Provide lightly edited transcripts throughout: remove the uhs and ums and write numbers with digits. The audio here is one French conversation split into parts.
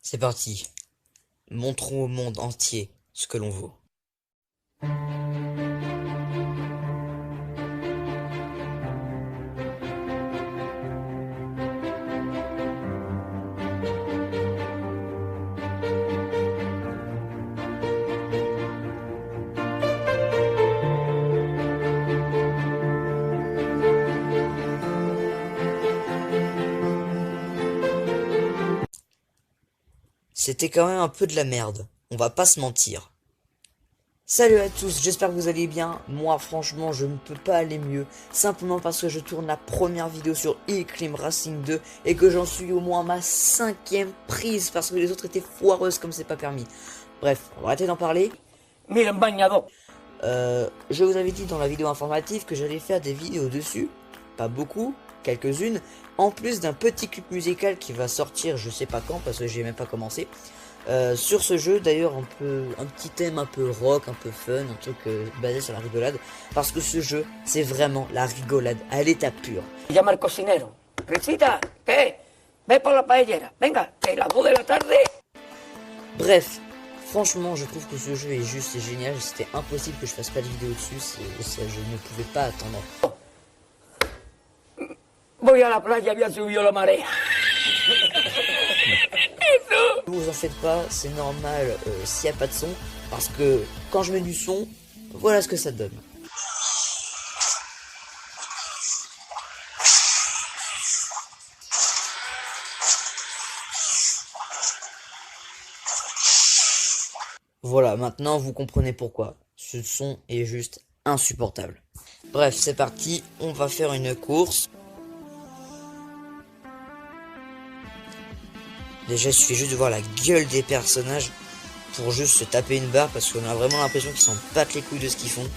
C'est parti. Montrons au monde entier ce que l'on vaut. C'était quand même un peu de la merde, on va pas se mentir. Salut à tous, j'espère que vous allez bien. Moi franchement je ne peux pas aller mieux, simplement parce que je tourne la première vidéo sur Climb Racing 2 et que j'en suis au moins à ma 5e prise parce que les autres étaient foireuses comme c'est pas permis. Bref, on va arrêter d'en parler. Je vous avais dit dans la vidéo informative que j'allais faire des vidéos dessus, pas beaucoup, quelques-unes, en plus d'un petit clip musical qui va sortir je sais pas quand parce que j'ai même pas commencé. Sur ce jeu d'ailleurs un petit thème un peu rock, un peu fun, un truc basé sur la rigolade, parce que ce jeu c'est vraiment la rigolade à l'état pur. Llama al cocinero. Risita, ¿qué? Ve por la paellera. Venga, que las 2 de la tarde. Bref, franchement je trouve que ce jeu est juste génial, c'était impossible que je fasse pas de vidéo dessus, je ne pouvais pas attendre. Voy a la playa, había subido la marea. Ne vous en faites pas, c'est normal s'il n'y a pas de son, parce que quand je mets du son, voilà ce que ça donne. Voilà, maintenant vous comprenez pourquoi. Ce son est juste insupportable. Bref, c'est parti, on va faire une course. Déjà, il suffit juste de voir la gueule des personnages pour juste se taper une barre parce qu'on a vraiment l'impression qu'ils s'en battent les couilles de ce qu'ils font.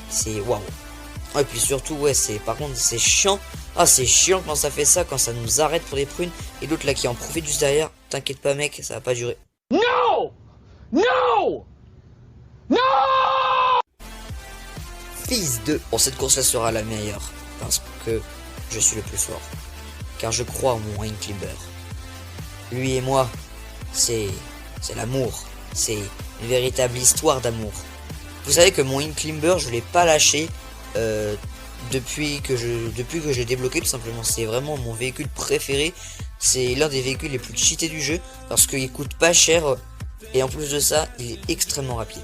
C'est waouh. Et puis surtout, ouais, par contre, c'est chiant. Ah, c'est chiant quand ça fait ça, quand ça nous arrête pour des prunes et l'autre là qui en profite juste derrière. T'inquiète pas, mec, ça va pas durer. No! No! No! Fils de... Bon, cette course là sera la meilleure parce que je suis le plus fort. Car je crois en mon Climber. Lui et moi, c'est l'amour. C'est une véritable histoire d'amour. Vous savez que mon Climber, je l'ai pas lâché depuis que je l'ai débloqué tout simplement. C'est vraiment mon véhicule préféré. C'est l'un des véhicules les plus cheatés du jeu parce qu'il coûte pas cher et en plus de ça, il est extrêmement rapide.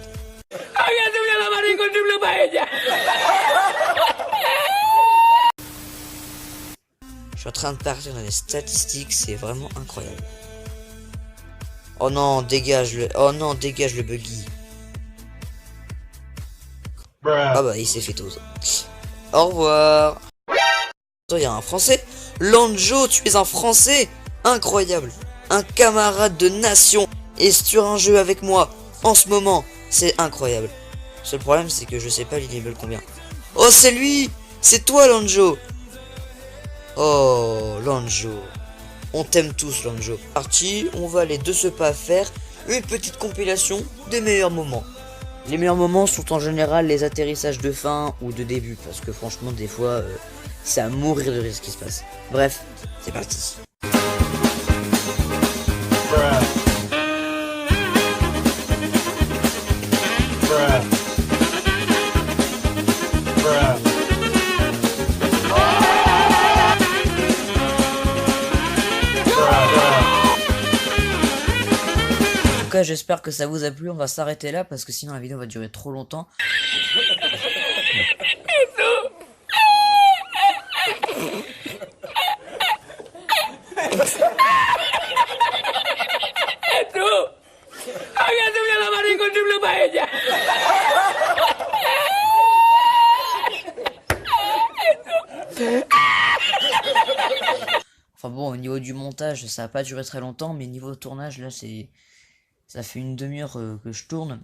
Je suis en train de partir dans les statistiques, c'est vraiment incroyable. Oh non, dégage le buggy. Ah bah il s'est fait tose. Au revoir. Il y a un français. Lanjo, tu es un français. Incroyable. Un camarade de nation est sur un jeu avec moi en ce moment. C'est incroyable. Le seul problème c'est que je sais pas les levels combien. Oh c'est lui. C'est toi Lanjo. Oh, Lanjo. On t'aime tous, Lanjo. Parti, on va aller de ce pas à faire une petite compilation des meilleurs moments. Les meilleurs moments sont en général les atterrissages de fin ou de début, parce que franchement, des fois, c'est à mourir de rire ce qui se passe. Bref, c'est parti. En tout cas, j'espère que ça vous a plu. On va s'arrêter là parce que sinon la vidéo va durer trop longtemps. Enfin bon, au niveau du montage, ça va pas durer très longtemps, mais niveau tournage, là, ça fait une demi-heure que je tourne.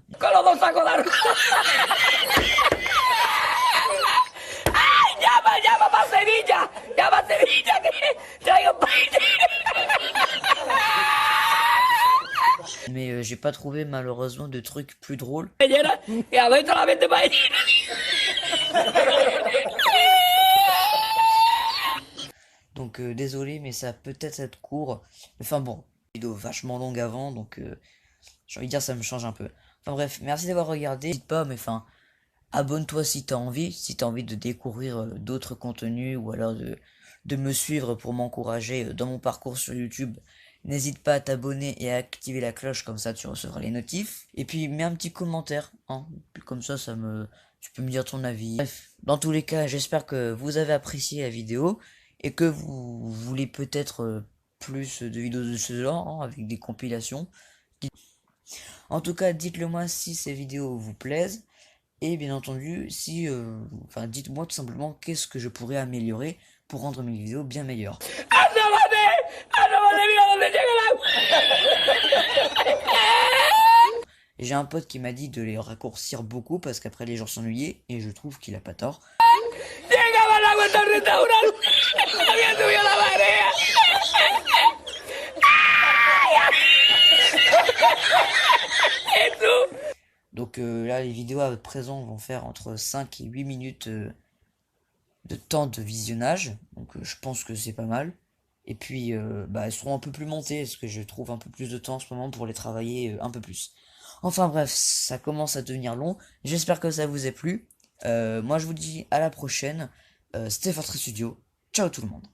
Mais j'ai pas trouvé malheureusement de trucs plus drôles. Donc désolé, mais ça va peut-être être court. Enfin bon, vidéo vachement longue avant, donc j'ai envie de dire ça me change un peu. Enfin bref, merci d'avoir regardé. N'hésite pas, mais enfin, abonne-toi si t'as envie de découvrir d'autres contenus ou alors de me suivre pour m'encourager dans mon parcours sur YouTube. N'hésite pas à t'abonner et à activer la cloche, comme ça tu recevras les notifs. Et puis mets un petit commentaire, hein, comme ça tu peux me dire ton avis. Bref, dans tous les cas, j'espère que vous avez apprécié la vidéo et que vous voulez peut-être plus de vidéos de ce genre, hein, avec des compilations. En tout cas, dites-le moi si ces vidéos vous plaisent. Et bien entendu, si, enfin, dites-moi tout simplement qu'est-ce que je pourrais améliorer pour rendre mes vidéos bien meilleures. J'ai un pote qui m'a dit de les raccourcir beaucoup parce qu'après les gens s'ennuyaient et je trouve qu'il a pas tort. Donc là, les vidéos à présent vont faire entre 5 et 8 minutes de temps de visionnage. Donc je pense que c'est pas mal. Et puis elles seront un peu plus montées parce que je trouve un peu plus de temps en ce moment pour les travailler un peu plus. Enfin bref, ça commence à devenir long. J'espère que ça vous a plu. Moi je vous dis à la prochaine. C'était Fortress Studio. Ciao tout le monde.